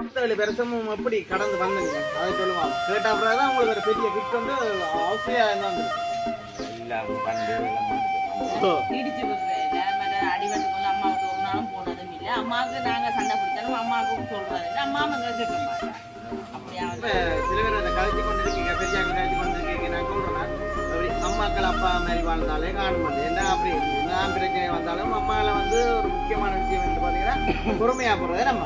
27 வருஷமும் எப்படி கடந்து வந்தீங்க அதை சொல்லுவாங்க. கேட்ட அப்புறம் தான் உங்களுக்கு ஒரு பெரிய கிஃப்ட் வந்து ஆஸ்திரேலியா இருந்தாங்க. இடிச்சு அடிவட்டுக்கு வந்து அம்மாவுக்கு ஒரு நாளும் போனதும் இல்லை. அம்மாவுக்கு நாங்கள் சண்டை பிடிச்சாலும் அம்மாவுக்கும் சொல்றது இல்லை. அம்மா எங்களை கேட்க மாட்டேன். அப்படியா சில பேர் அதை கழிச்சு கொண்டு இருக்கீங்க, பெரியாங்க கழிச்சு கொண்டு இருக்கீங்க. நான் சொல்றேன் அப்படி அம்மாக்கள் அப்பா மாதிரி வாழ்ந்தாலே காணும் மாட்டேன். என்ன அப்படி நான் பிரச்சனை வந்தாலும் அம்மாவில் வந்து ஒரு முக்கியமான விஷயம் வந்து பார்த்தீங்கன்னா பொறுமையாக போடுறது நம்ம.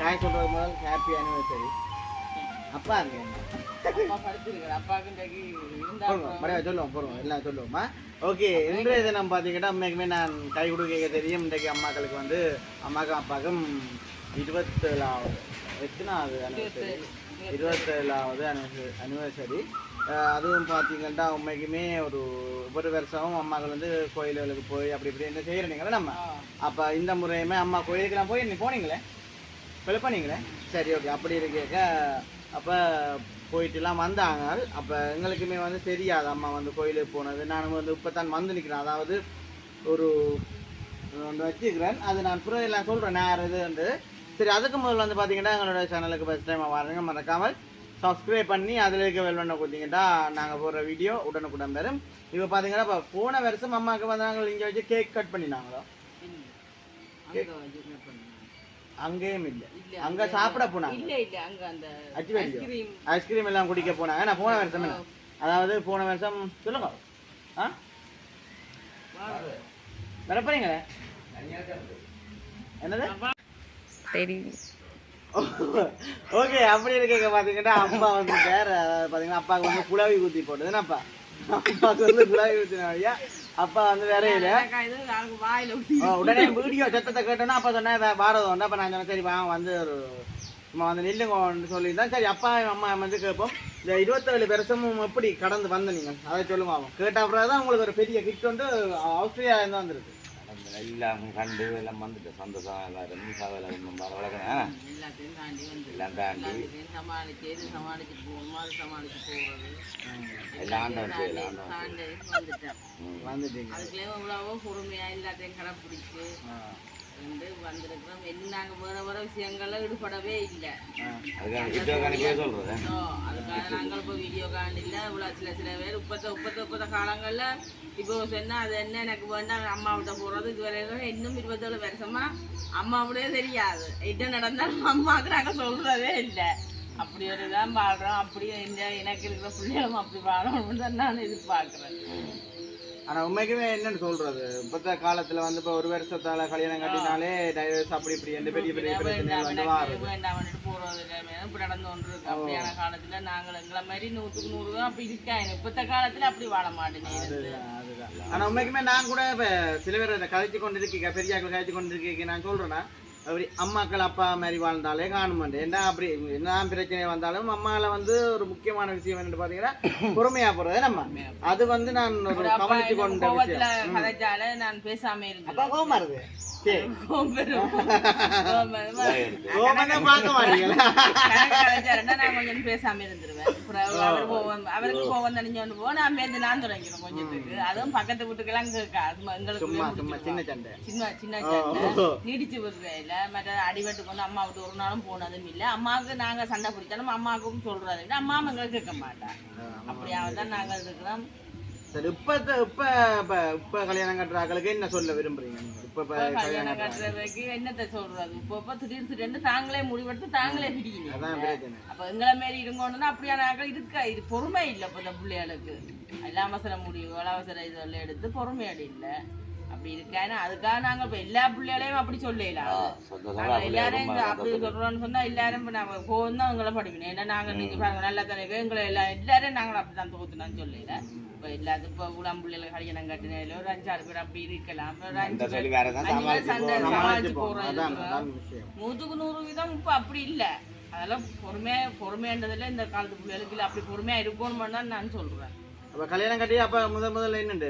நான் சொல்றது முதல் ஹாப்பி அனிவர்சரி. அப்பா அங்கே சொல்லுவோம் போடுவோம் எல்லாம் சொல்லுவோமா. ஓகே, இன்றைய தினம் பார்த்தீங்கன்னா உண்மைக்குமே நான் கை கொடுக்க தெரியும். இன்றைக்கு அம்மாக்களுக்கு வந்து அம்மாக்கும் அப்பாவுக்கும் 27வது எத்தனாவது அனிவர்சரி, 27வது அனிவர்சரி. அதுவும் பார்த்தீங்கன்னா உண்மைக்குமே ஒரு வருஷமும் அம்மாக்கள் வந்து கோயில்களுக்கு போய் அப்படி இப்படி என்ன செய்கிறீங்களே நம்ம. அப்போ இந்த முறையுமே அம்மா கோயிலுக்கெல்லாம் போய் போனீங்களே பண்ணீங்களே. சரி, ஓகே. அப்படி இருக்க அப்போ போயிட்டுலாம் வந்தாங்க. அப்போ எங்களுக்குமே வந்து தெரியாது அம்மா வந்து கோயிலுக்கு போனது. நான் வந்து இப்போ தான் வந்து நிற்கிறேன். அதாவது ஒரு ஒன்று வச்சுக்கிறேன், அது நான் புரியலாம் சொல்கிறேன் நேரம் இதுன்ட்டு. சரி, அதுக்கு முதல்ல வந்து பார்த்தீங்கன்னா எங்களோட சேனலுக்கு ஃபஸ்ட் டைம் வரீங்க, மறக்காமல் சப்ஸ்கிரைப் பண்ணி அதில் இருக்க வெல்வண்ணை கொடுத்தீங்கன்னா நாங்கள் போடுற வீடியோ உடனுக்குடன் வரும். இப்போ பார்த்தீங்கன்னா இப்போ போன வருஷம் அம்மாவுக்கு வந்தாங்க இங்கே வச்சு கேக் கட் பண்ணினாங்களோ. அங்கேயும் இல்லை, அங்கே சாப்பிட போனாங்க. ஐஸ்கிரீம் எல்லாம் குடிக்க போனாங்க. நான் போன வருஷம் அதாவது போன வருஷம் சொல்லுங்க வரப்போறீங்களே என்னது சரி. ஓகே, அப்படி இருக்க பார்த்தீங்கன்னா அப்பா வந்து வேற பார்த்தீங்கன்னா அப்பாவுக்கு வந்து குழாவி ஊற்றி போட்டதுன்னா அப்பாவுக்கு வந்து குழாவி ஊற்றினா அப்பா வந்து வேற இல்லை. உடனே வீடியோ சத்தத்தை கேட்டோன்னா அப்பா சொன்னேன் பாரதம் உண்டு. அப்போ நான் சொன்னேன் சரி வாங்க வந்து ஒரு சும்மா வந்து நில்லுங்கன்னு சொல்லியிருந்தேன். சரி, அப்பா அம்மா வந்து கேட்போம் இந்த 27 வருஷமும் எப்படி கடந்து வந்தீங்க அதை சொல்லுங்க. கேட்ட அப்புறம் தான் உங்களுக்கு ஒரு பெரிய கிஃப்ட் வந்து ஆஸ்திரேலியா இருந்தால் வந்துருக்கு. எல்லாம் கண்டு எல்லாம் வந்துட்டு சந்தோஷம் எல்லாரும் வளர்க்கணும். எல்லாம் தாண்டி சமாளிச்சு போகணும், சமாளிச்சு போகிறது எல்லாம் வந்துட்டீங்க. அதுக்குள்ளே எவ்வளவோ பொறுமையா எல்லாத்தையும் கடைப்பிடிச்சு வந்திருக்கிறோம். என்ன நாங்கள் வேற வேற விஷயங்கள்ல ஈடுபடவே இல்லை. அதுக்காக நாங்கள் இப்போ வீடியோ காண்டில்ல இவ்வளோ சில பேர் இப்பத்த காலங்கள்ல இப்போ சொன்னா அது என்ன எனக்கு வேண்டாம் அம்மா விட்ட போறது. இது வரைக்கும் இன்னும் 27 வருஷமா அம்மாவுடைய தெரியாது. என்ன நடந்தாலும் அம்மாவுக்கு நாங்கள் சொல்றதே இல்லை. அப்படி ஒரு இதான் பாடுறோம். அப்படியே எனக்கு இருக்கிற பிள்ளைகளும் அப்படி பாடணும்னு தான் நான் எதிர்பார்க்குறேன். ஆனால் உண்மைக்குமே என்னன்னு சொல்றது, இப்பத்த காலத்துல வந்து இப்போ ஒரு வருஷத்தால கல்யாணம் கட்டினாலே டைவர்ஸ் அப்படி இப்படி எந்த பெரிய பெரிய பிரச்சனை வந்து வேண்டாம் போறது இப்படி நடந்து ஒன்று இருக்கு. அப்படியான காலத்துல நாங்கள் எங்களை மாதிரி 100க்கு 100 அப்படி இருக்காங்க. இப்பத்த காலத்துல அப்படி வாழ மாட்டேனே. அதுதான். ஆனா உண்மைக்குமே நான் கூட இப்ப சில பேர் கதைச்சு கொண்டு இருக்கீங்க, பெரியாக்கள் கதைச்சு கொண்டு இருக்கீங்க. நான் சொல்றேன்னா அப்படி அம்மாக்கள் அப்பா மாதிரி வாழ்ந்தாலே காணும் மாட்டேன். என்ன அப்படி என்ன பிரச்சனை வந்தாலும் அம்மாவில் வந்து ஒரு முக்கியமான விஷயம் என்னன்னு பாத்தீங்கன்னா பொறுமையா போறது நம்ம. அது வந்து நான் ஒரு கவனிச்சு கொண்ட விஷயம். நான் பேசாம இருந்தேன். அப்பா கோவமா இருக்கு. கொஞ்சம் பேசாம இருந்துருவேன். அவருக்கு கோவம் தணிஞ்சோன்னு போ நான் பேருந்து நான் தொடங்கிடும் கொஞ்சத்துக்கு. அதுவும் பக்கத்து வீட்டுக்கெல்லாம் எங்களுக்கு சின்ன சண்டை நீடிச்சு விடுறேன். மற்ற அடிவட்டுக்கு வந்து அம்மா விட்டு ஒரு நாளும் போனதும் இல்லை. அம்மாவுக்கு நாங்க சண்டை பிடிச்சாலும் அம்மாவுக்கும் சொல்றது இல்லை. அம்மாவும் எங்களுக்கு கேட்க மாட்டேன். அப்படியாவதான் நாங்கள் இருக்கிறோம். சரி, இப்ப கல்யாணம் கட்டுறாங்களுக்கு என்ன சொல்ல விரும்புறீங்க? கல்யாணம் கட்டுறதுக்கு என்னத்தை சொல்றது? இப்போ திடீர்னு தாங்களே முடிவெடுத்து தாங்களே பிடிக்கணும். அப்ப எங்களை மாரி இருங்கோன்னா அப்படியான ஆக்கள் இருக்கா? இது பொறுமை இல்லை. இப்போ இந்த பிள்ளைகளுக்கு எல்லாம் அவசர முடிவு அவசர இதெல்லாம் எடுத்து பொறுமையாடி இல்லை. அப்படி இருக்கானே அதுக்காக நாங்க இப்ப எல்லா பிள்ளைகளையும் அப்படி சொல்லலாம். எல்லாரும் அப்படி சொல்றோம்னு சொன்னா எல்லாரும் நாங்க போகும் தான் எங்களை படிக்கணும். ஏன்னா நாங்க நீங்க பாருங்க நல்லா தானே எங்களை எல்லாரும் நாங்களும் அப்படித்தான் தோத்துனான்னு சொல்லல. இப்ப எல்லாத்துக்கும் இப்ப உடம்பு பிள்ளைகளை கல்யாணம் கட்டினால ஒரு 5-6 பேர் அப்படி இருக்கலாம். சமாளிச்சு போறது 100க்கு 100% இப்ப அப்படி இல்ல. அதெல்லாம் பொறுமையான்றதுல இந்த காலத்து பிள்ளைகளுக்கு இல்ல. அப்படி பொறுமையா இருக்கணும்னு தான் நான் சொல்றேன். அப்ப கல்யாணம் கட்டி அப்ப முதல்ல என்னண்டு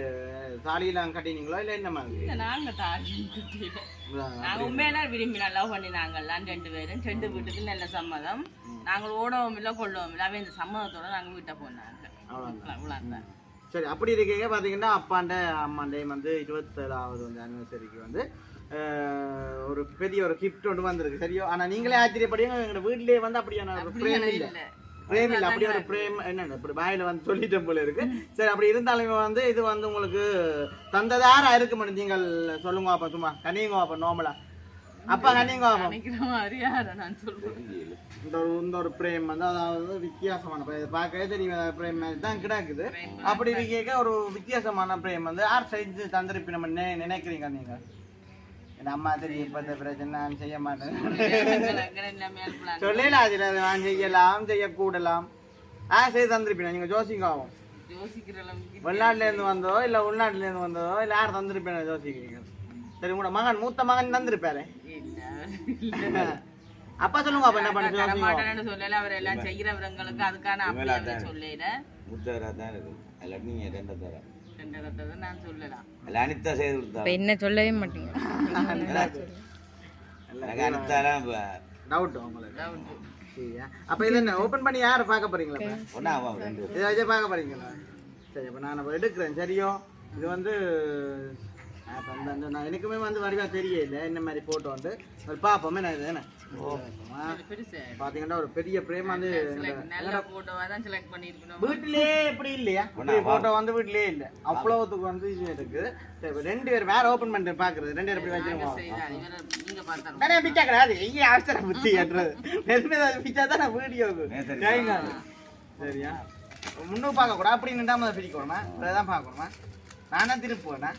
தாலியெல்லாம் கட்டினீங்களா இல்ல என்ன மாதிரி? இல்ல நாங்க தாலி கட்டில நாங்க உண்மையில விரும்பி நல்லா பண்ணினாங்கல்லாம் 2 பேரும் 2 வீட்டுக்கு நல்ல சம்மதம். நாங்கள் ஓடவும் இல்லை கொள்ளவும் இல்லை. அவன் இந்த சம்மதத்தோட நாங்க வீட்டை போனாங்க. அவ்வளோதான். சரி, அப்படி இருக்கீங்க பார்த்தீங்கன்னா அப்பாண்ட அம்மாண்டையும் வந்து 27வது வந்து ஆனிவர்சரிக்கு வந்து ஒரு பெரிய ஒரு கிஃப்ட் ஒன்று வந்திருக்கு சரியோ. ஆனால் நீங்களே ஆச்சரியப்படுவீங்க, எங்களோட வீட்டிலேயே வந்து அப்படியான ஒரு பிரேம் இல்லை அப்படி ஒரு பிரேம் என்னென்ன இப்படி வாயில வந்து சொல்லிட்டேன் போல இருக்கு. சரி, அப்படி இருந்தாலுமே வந்து இது வந்து உங்களுக்கு தந்ததாரா இருக்க மாட்டேன். நீங்கள் சொல்லுங்க அப்ப, சும்மா கனியுங்க அப்ப நார்மலா அப்பா கனியுங்க இந்த ஒரு பிரேம் வந்து அதாவது வித்தியாசமான பார்க்கவே தெரியும் பிரேம் மாதிரி தான் கிடக்குது. அப்படி இருக்க ஒரு வித்தியாசமான பிரேம் வந்து யார் செஞ்சு தந்திருப்பி நம்ம நினைக்கிறீங்க நீங்க? என் அம்மா தெரியும் இப்ப பிரச்சனை நான் செய்ய மாட்டேன் சொல்லல. அதுல நான் செய்யலாம் செய்யக்கூடலாம் செய்து தந்திருப்பேன். நீங்க ஜோசிங்க ஆகும் வெளிநாட்டுல இருந்து வந்தோ இல்ல உள்நாட்டுல இருந்து வந்தோ இல்ல யார் தந்திருப்பேன் யோசிக்கிறீங்க? சரி, உங்களோட மகன் மூத்த மகன் தந்திருப்பாரு. அப்பா சொல்லுங்க அப்ப என்ன பண்ண சொல்லல. அவர் எல்லாம் செய்யறவங்களுக்கு அதுக்கான அப்படி சொல்லல. நான் சொல்லலாம். என்ன சொல்லவே மாட்டீங்க. அப்ப இது என்ன ஓபன் பண்ணி யார பார்க்க போறீங்களா? இதை பார்க்க போறீங்களா? சரி, அப்ப நான் எடுக்கிறேன் சரியோ. இது வந்து நான் எனக்குமே வந்து வடிவா தெரியல என்ன மாதிரி போட்டோ வந்து பாப்போமே. நான் இது என்ன பாத்தீங்கன்னா ஒரு பெரிய பிரேம் வந்து வீட்டிலே எப்படி இல்லையா போட்டோ வந்து வீட்டிலே இல்ல அவ்வளவுக்கு வந்து இது இருக்கு. 2 பேர் வேற ஓபன் பண்ணிட்டு பாக்குறது 2 பேர் எப்படி வச்சிருக்கோம் பிச்சா கிடையாது. அவசரம் புத்தி கட்டுறது பிச்சாதான் வீடியோக்கு சரியா. முன்னும் பார்க்க கூட அப்படி நின்றாம பிரிக்கணுமா தான் பார்க்கணுமா? நானா திருப்புவேண்ணா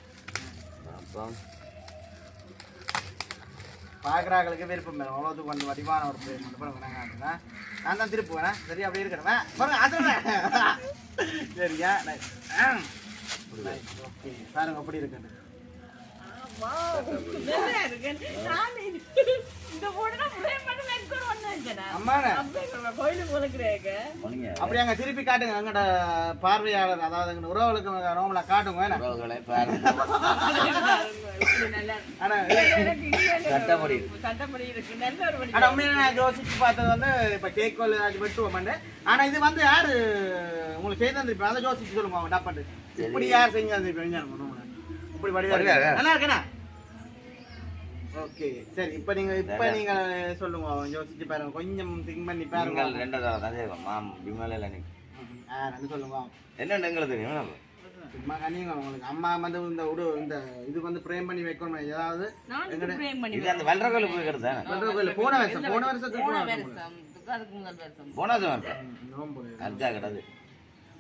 பார்க்குறாங்களுக்கு விருப்பம் வேணும். அவ்வளோத்துக்கு கொஞ்சம் வடிவான ஒரு பிரேம் மட்டும் நான் தான் திருப்புவேண்ணா. சரி, அப்படி இருக்கணுமே பாருங்க அது சரியா. ஓகே, பாருங்க அப்படி இருக்கணும். அப்படி அங்க திருப்பி காட்டுங்க எங்கட பார்வையாளர், அதாவது உறவுகளுக்கு ரோமலா காட்டுங்க. யோசிச்சு பார்த்தது வந்து இப்ப கேக் வெட்டுவோம். ஆனா இது வந்து யாரு உங்களுக்கு செய்து தந்திருப்பேன் அதை யோசிச்சு சொல்லுங்க. அவங்க டப்பாட்டு இப்படி யார் செஞ்சு தந்திருப்பேன் இப்படி வடிவா நல்லா இருக்கேண்ணா. ஓகே, சரி, இப்ப நீங்க சொல்லுங்க யோசிச்சு பாருங்க, கொஞ்சம் திங்க் பண்ணி பாருங்க. சொல்லுங்க என்ன எங்களுக்கு தெரியும். சும்மா கனிங்க உங்களுக்கு அம்மா வந்து இந்த இது வந்து பிரேம் பண்ணி வைக்கணும். ஏதாவது போன வருஷம்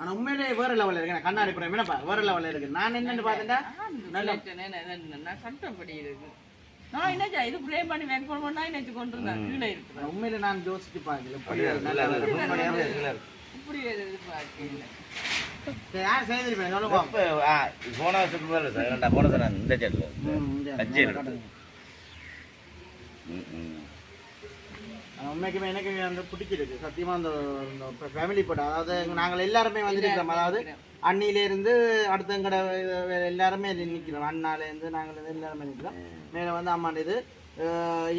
ஆனா உண்மையிலே வேற லெவல்ல இருக்கு. கண்ணாடி பிரேம் என்னப்பா வேற லெவல்ல இருக்கு. நான் என்னன்னு பாத்தேன்டா கட்டப்படி இருக்கு. நான் என்ன இது ப்ரே பண்ணி வைக்கணும்னா நினைச்சு கொண்டிருந்தேன். கீழே இருக்கு. உண்மையில நான் யோசிச்சு பார்க்கல. இப்படி பார்க்கல. யார் செய்திருப்பேன் சொல்லுங்க. போன வருஷத்துக்கு மேல போன தரேன் இந்த செட்ல உண்மைக்குமே எனக்கு வந்து பிடிச்சிருக்கு சத்தியமா. அந்த ஃபேமிலி போட்டோ, அதாவது நாங்கள் எல்லாருமே வந்துருக்கிறோம். அதாவது அண்ணிலேருந்து அடுத்த எங்கட எல்லாருமே நிற்கிறோம். அண்ணாலேருந்து நாங்கள் எல்லாருமே நிற்கிறோம். மேலே வந்து அம்மாண்ட இது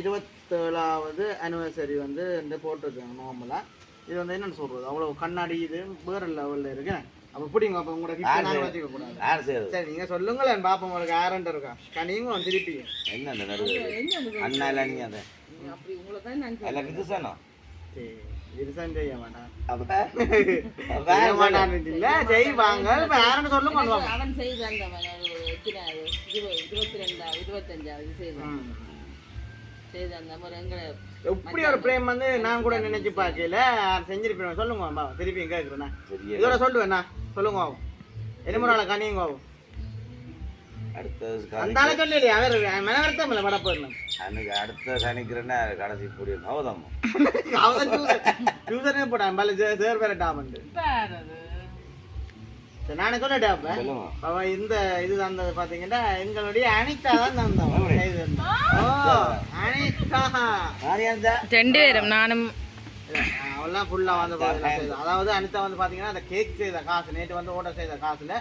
27வது ஆனிவர்சரி வந்து இந்த போட்டிருக்காங்க. நார்மலாக இது வந்து என்னென்னு சொல்கிறது, அவ்வளோ கண்ணாடி இது வேறு லெவலில் இருக்கு. அப்போ பிடிங்க. அப்போ உங்களோட கிஃப்ட் வச்சுக்க கூடாது. சரி, நீங்கள் சொல்லுங்களேன் பாப்போம். உங்களுக்கு யாருன்ட்டு இருக்கா கனிங்க திருப்பி என்ன அண்ணா இல்லை நீ அதை எப்படி ஒரு பிரேம் வந்து நான் கூட நினைச்சு பார்க்கல செஞ்சிருப்பேன். சொல்லுங்க திருப்பி கேட்குறேண்ணா. இதோட சொல்லுவேண்ணா சொல்லுங்க. எலும்புறால கனியுங்க அடுத்த சனிக்கிறேன்னா கடைசி கூடிய கௌதம் நானே சொல்லிட்டேன். இந்த இது தந்தது பாத்தீங்கன்னா எங்களுடைய அனிதா தான் தந்தோம். அனிதா 2 பேரும் நானும் அவெல்லாம் ஃபுல்லாக வந்து செய்தோம். அதாவது அனிதா வந்து பார்த்தீங்கன்னா அந்த கேக் செய்த காசு நேற்று வந்து ஓட்ட செய்த காசுல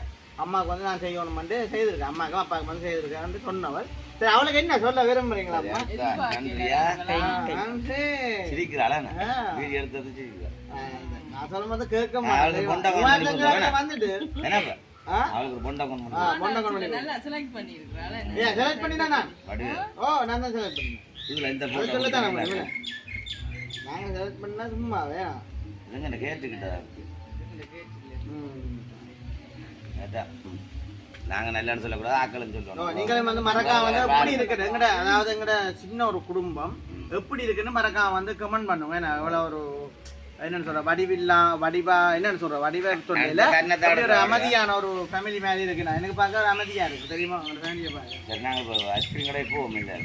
அம்மாவுக்கு வந்து நான் செய்யணும்னு செய்திருக்கேன். அம்மாவுக்கும் அப்பாவுக்கு வந்து செய்திருக்கேன் சொன்னவள். சரி அவளுக்கு என்ன சொல்ல விரும்புறீங்களா? நான் சொல்லும் போது கேட்க மாட்டேன் வந்துட்டு செலக்ட் பண்ணிருக்கேன். செலக்ட் பண்ணினா ஓ நான் தான் செலக்ட் பண்ணேன். சொல்லத்தான் நாங்கள் செலக்ட் பண்ணா சும்மா வேணாம் கேட்டுக்கிட்டா நாங்க நல்லன்னு சொல்லக்கூடாது ஆக்களும் சொல்லுவோம். நீங்களும் வந்து மறக்காம வந்து எப்படி இருக்குது எங்கட அதாவது எங்கட சின்ன ஒரு குடும்பம் எப்படி இருக்குன்னு மறக்காம வந்து கமெண்ட் பண்ணுங்க. ஏன்னா எவ்வளோ ஒரு என்னன்னு சொல்ற வடிவா என்னன்னு சொல்ற வடிவா சொல்லல ஒரு அமைதியான ஒரு ஃபேமிலி மாதிரி இருக்கு. நான் எனக்கு பார்க்க ஒரு அமைதியா இருக்கு தெரியுமா உங்க ஃபேமிலியை பார்க்க. சரி நாங்க இப்போ ஐஸ்கிரீம் கடை போவோம் இல்லை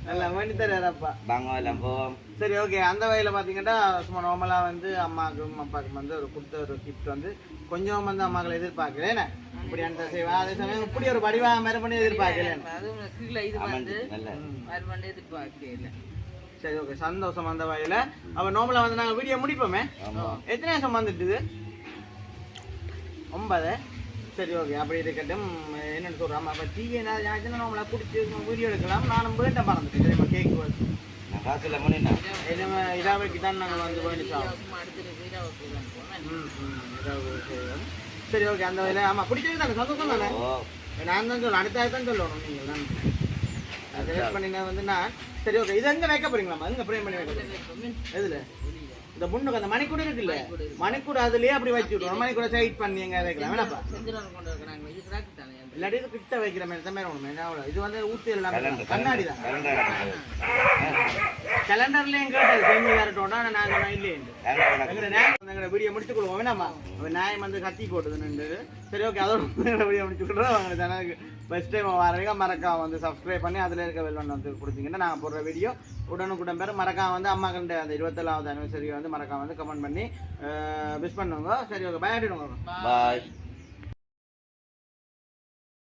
நல்லா பண்ணி தராப்பா வாங்க எல்லாம் போவோம். சரி ஓகே. அந்த வகையில் பார்த்தீங்கன்னா சும்மா நார்மலாக வந்து அம்மாவுக்கும் அப்பாவுக்கும் வந்து ஒரு கொடுத்த ஒரு கிஃப்ட் வந்து கொஞ்சம் வந்து அம்மாக்களை எதிர்பார்க்கல இப்படி அந்த செய்வா அதே சமயம் இப்படி ஒரு வடிவா மாதிரி பண்ணி எதிர்பார்க்கல. சரி ஓகே சந்தோஷம். அந்த வகையில் அப்போ நார்மலாக வந்து நாங்கள் வீடியோ முடிப்போமே. எத்தனை வருஷம் வந்துட்டுது? 9. சரி ஓகே அப்படி இருக்கட்டும். என்னென்னு சொல்கிறோம் அப்போ டிவி நான் நார்மலாக பிடிச்சி வீடியோ எடுக்கலாம். நானும் வேண்டாம் மறந்துட்டு தெரியுமா கேக்கு வந்து காசில் மணிண்ணா இதாவைக்கு தான் நாங்கள் வந்து போயிட்டு சரி ஓகே. அந்த வகையில் ஆமாம் பிடிச்சது தானே சந்தோஷம் தானே. நான் தான் சொல்லுவேன் அடுத்த தான் சொல்லணும் நீங்கள் தான் செலக்ட் பண்ணினா வந்து நான். சரி ஓகே இது எங்கே வைக்க போறீங்களா? எங்கே ஃப்ரேம் பண்ணி வைக்க போறீங்க? எதில் இந்த முன்னுக்கு அந்த மணிக்கூட இருக்குல்ல மணிக்கூட அதுலேயே அப்படி வச்சு விட்ருவோம். மணிக்கூட சைட் பண்ணி எங்கே வைக்கலாம் வேணாப்பா இல்லாட்டி இது கிட்ட வைக்கிற மாதிரி தான் மேலே ஒன்று. இது வந்து ஊற்றி எல்லாம் கண்ணாடி தான் கேலண்டர்லேயும் கேட்டது செஞ்சு வரட்டோம்னா நாங்கள் இல்லையே எங்களை வீடியோ முடிச்சுக் கொள்வோம் வேணாமா. நியாயம் வந்து கத்தி போட்டுதுன்னு. சரி ஓகே அதோட வீடியோ முடிச்சுக்கிட்டோம். அவங்க சேனலுக்கு ஃபஸ்ட் டைம் வரவங்க மறக்காம வந்து சப்ஸ்கிரைப் பண்ணி அதில் இருக்க வெல்வன் வந்து கொடுத்தீங்கன்னா நாங்கள் போடுற வீடியோ உடனுக்குடன் பேர் மறக்காம வந்து அம்மா கண்ட அந்த 27வது அனிவர்சரி வந்து மறக்காம வந்து கமெண்ட் பண்ணி விஷ் பண்ணுங்க. சரி ஓகே பாய் ஆகிடுங்க. பாய்.